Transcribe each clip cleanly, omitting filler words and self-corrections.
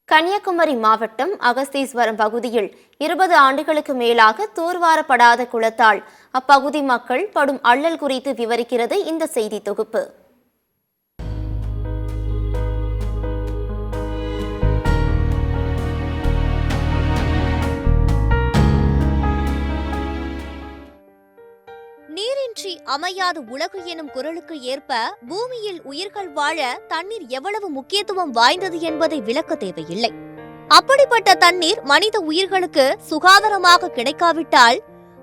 கன்னியாகுமரி மாவட்டம் அகஸ்தீஸ்வரம் பகுதியில் 20 ஆண்டுகளுக்கு மேலாக தூர்வாரப்படாத குளத்தால் அப்பகுதி மக்கள் படும் அல்லல் குறித்து விவரிக்கிறது இந்த செய்தி தொகுப்பு. நீரின்றி அமையாது உலகு எனும் குரலுக்கு ஏற்ப பூமியில் உயிர்கள் வாழ தண்ணீர் எவ்வளவு முக்கியத்துவம் வாய்ந்தது என்பதை விளக்க தேவையில்லை. அப்படிப்பட்ட தண்ணீர் மனித உயிர்களுக்கு சுகாதாரமாக கிடைக்காவிட்டால்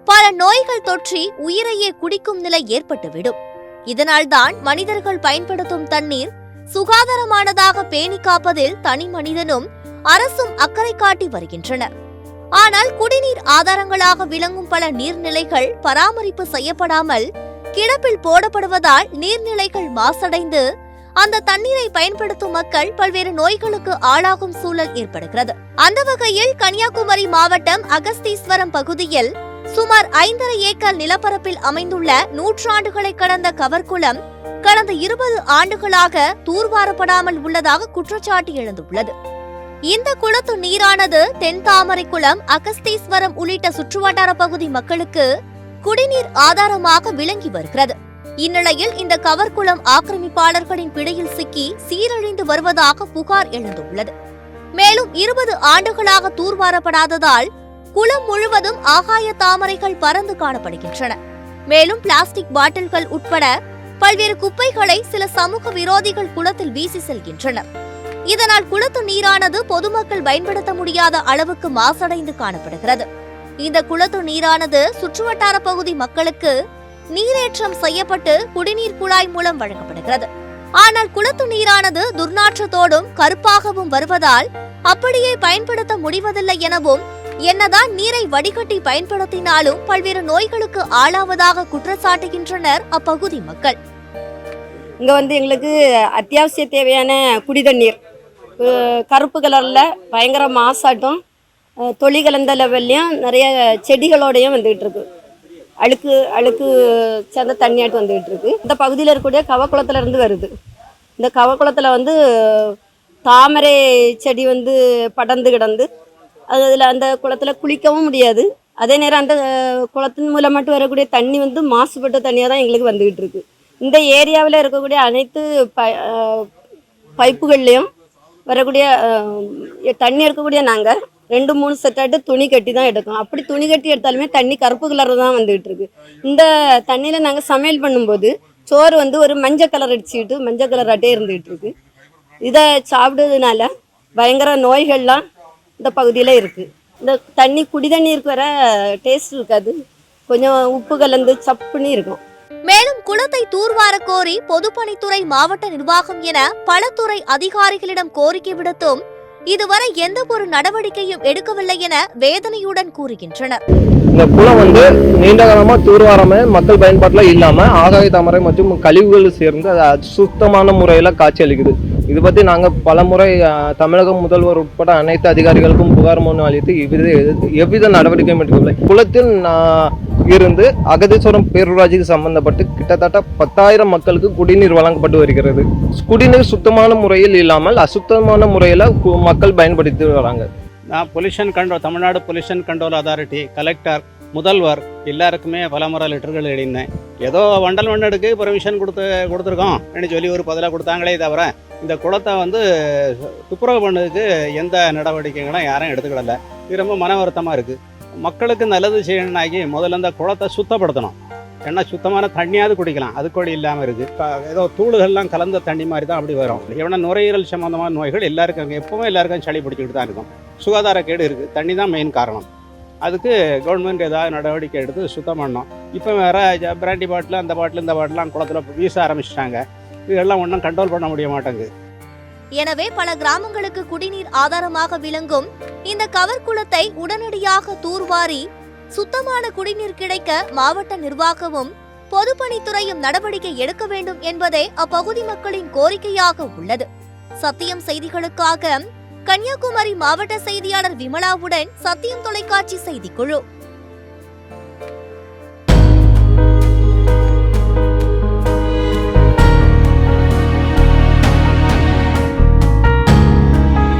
பல நோய்கள் தொற்றி உயிரையே குடிக்கும் நிலை ஏற்பட்டுவிடும். இதனால்தான் மனிதர்கள் பயன்படுத்தும் தண்ணீர் சுகாதாரமானதாக பேணி காப்பதில் தனி மனிதனும் அரசும் அக்கறை காட்டி வருகின்றனர். ஆனால் குடிநீர் ஆதாரங்களாக விளங்கும் பல நீர்நிலைகள் பராமரிப்பு செய்யப்படாமல் கிடப்பில் போடப்படுவதால் நீர்நிலைகள் மாசடைந்து அந்த தண்ணீரை பயன்படுத்தும் மக்கள் பல்வேறு நோய்களுக்கு ஆளாகும் சூழல் ஏற்படுகிறது. அந்த வகையில் கன்னியாகுமரி மாவட்டம் அகஸ்தீஸ்வரம் பகுதியில் சுமார் 5.5 ஏக்கர் நிலப்பரப்பில் அமைந்துள்ள நூற்றாண்டுகளை கடந்த கவர்குளம் கடந்த 20 ஆண்டுகளாக தூர்வாரப்படாமல் உள்ளதாக குற்றச்சாட்டு எழுந்துள்ளது. இந்த குளத்து நீரானது தென்தாமரை குளம், அகஸ்தீஸ்வரம் உள்ளிட்ட சுற்றுவட்டார பகுதி மக்களுக்கு குடிநீர் ஆதாரமாக விளங்கி வருகிறது. இந்நிலையில் இந்த கவர்குளம் ஆக்கிரமிப்பாளர்களின் பிடியில் சிக்கி சீரழிந்து வருவதாக புகார் எழுந்துள்ளது. மேலும் 20 ஆண்டுகளாக தூர்வாரப்படாததால் குளம் முழுவதும் ஆகாய தாமரைகள் பறந்து காணப்படுகின்றன. மேலும் பிளாஸ்டிக் பாட்டில்கள் உட்பட பல்வேறு குப்பைகளை சில சமூக விரோதிகள் குளத்தில் வீசி செல்கின்றனர். இதனால் குளத்து நீரானது பொதுமக்கள் பயன்படுத்த முடியாத அளவுக்கு மாசடைந்து காணப்படுகிறது. இந்த குளத்து நீரானது சுற்றுவட்டார பகுதி மக்களுக்கு நீரேற்றம் செய்யப்பட்டு குடிநீர் குழாய் மூலம் வழங்கப்படுகிறது. ஆனால் குளத்து நீரானது துர்நாற்றத்தோடும் கருப்பாகவும் வருவதால் அப்படியே பயன்படுத்த முடிவதில்லை எனவும், என்னதான் நீரை வடிகட்டி பயன்படுத்தினாலும் பல்வேறு நோய்களுக்கு ஆளாவதாக குற்றச்சாட்டுகின்றனர் அப்பகுதி மக்கள். இங்க எங்களுக்கு அத்தியாவசிய தேவையான குடிதண்ணீர் கருப்பு கலர்ல பயங்கர மாசாட்டும் தொளி கலந்த லெவல்லையும் நிறைய செடிகளோடையும் வந்துகிட்டு இருக்கு. அழுக்கு அழுக்கு சேர்ந்த தண்ணியாட்டு வந்துகிட்டு இருக்கு. இந்த பகுதியில் இருக்கக்கூடிய கவக்குளத்துல இருந்து வருது. இந்த கவக்குளத்துல தாமரை செடி படர்ந்து கிடந்து அதில் அந்த குளத்துல குளிக்கவும் முடியாது. அதே நேரம் அந்த குளத்தின் மூலம் மட்டும் வரக்கூடிய தண்ணி மாசுபட்ட தண்ணியாக தான் எங்களுக்கு வந்துகிட்டு இருக்கு. இந்த ஏரியாவில் இருக்கக்கூடிய அனைத்து பைப்புகள்லையும் வரக்கூடிய தண்ணி எடுக்கக்கூடிய நாங்கள் 2-3 செட்டாட்டு துணி கட்டி தான் எடுக்கோம். அப்படி துணி கட்டி எடுத்தாலுமே தண்ணி கருப்பு கலரில் தான் வந்துகிட்டு இருக்கு. இந்த தண்ணியில் நாங்கள் சமையல் பண்ணும்போது சோறு ஒரு மஞ்சள் கலர் அடிச்சுக்கிட்டு மஞ்சள் கலர் அட்டே இருந்துகிட்டு இருக்கு. இதை சாப்பிடுறதுனால பயங்கர நோய்கள்லாம் இந்த பகுதியில் இருக்குது. இந்த தண்ணி குடி தண்ணீருக்கு வர டேஸ்ட் இருக்காது, கொஞ்சம் உப்பு கலந்து சப்புன்னு இருக்கும். மேலும் குளத்தை தூர்வார கோரி பொதுப்பணித்துறை, மாவட்ட நிர்வாகம் என பல துறை அதிகாரிகளிடம் கோரிக்கை விடுத்தும் இதுவரை எந்த ஒரு நடவடிக்கையும் எடுக்கவில்லை என வேதனையுடன் கூறுகின்றனர். இந்த குளம் நீண்ட காலமா தூர்வாரமே மக்கள் பயன்பாட்டுல இல்லாம ஆகாய தாமரை மற்றும் கழிவுகள் சேர்ந்து அது சுத்தமான முறையில காட்சி அளிக்குது. இது பத்தி நாங்க பல முறை தமிழக முதல்வர் உட்பட அனைத்து அதிகாரிகளுக்கும் புகார் மனு அளித்து எவ்வித நடவடிக்கையும் எடுக்கவில்லை. குளத்தில் இருந்து அகதீஸ்வரம் பேரூராட்சிக்கு சம்பந்தப்பட்டு கிட்டத்தட்ட 10,000 மக்களுக்கு குடிநீர் வழங்கப்பட்டு வருகிறது. குடிநீர் சுத்தமான முறையில் இல்லாமல் அசுத்தமான முறையில் மக்கள் பயன்படுத்தி வராங்க. நான் Tamil Nadu pollution control authority, collector, முதல்வர் எல்லாருக்குமே பல முறை லெட்டர்கள் எழுதினேன். ஏதோ வண்டல் மண்ணெடுக்கு பெர்மிஷன் கொடுத்துருக்கோம் சொல்லி ஒரு பதிலாக கொடுத்தாங்களே தவிர இந்த குளத்தை துப்புரவு பண்ணதுக்கு எந்த நடவடிக்கைகளும் யாரும் எடுத்துக்கிடலை. இது ரொம்ப மன வருத்தமாக இருக்குது. மக்களுக்கு நல்லது செய்யணும்னாக்கி முதல்ல இந்த குளத்தை சுத்தப்படுத்தணும். ஏன்னா சுத்தமான தண்ணியாவது குடிக்கலாம், அது கூட இல்லாமல் இருக்குது. ஏதோ தூளுகள்லாம் கலந்த தண்ணி மாதிரி தான் அப்படி வரும். ஏன்னா நுரையீரல் சம்மந்தமான நோய்கள் எல்லாருக்கும் எப்போவும் எல்லாருக்கும் சளி பிடிச்சிக்கிட்டு தான் இருக்கும். சுகாதாரக்கேடு இருக்குது, தண்ணி தான் மெயின் காரணம். அதுக்கு கவர்மெண்ட் ஏதாவது நடவடிக்கை எடுத்து சுத்தம் பண்ணணும். இப்போ வேறு பிராண்டி பாட்டில் இந்த பாட்டிலாம் குளத்தில் வீச ஆரம்பிச்சிட்டாங்க. இதெல்லாம் ஒன்றும் கண்ட்ரோல் பண்ண முடிய மாட்டேங்குது. எனவே பல கிராமங்களுக்கு குடிநீர் ஆதாரமாக விளங்கும் இந்த கவர்குளத்தை உடனடியாக தூர்வாரி சுத்தமான குடிநீர் கிடைக்க மாவட்ட நிர்வாகமும் பொதுப்பணித்துறையும் நடவடிக்கை எடுக்க வேண்டும் என்பதே அப்பகுதி மக்களின் கோரிக்கையாக உள்ளது. சத்தியம் செய்திகளுக்காக கன்னியாகுமரி மாவட்ட செய்தியாளர் விமலாவுடன் சத்தியம் தொலைக்காட்சி செய்திக்குழு.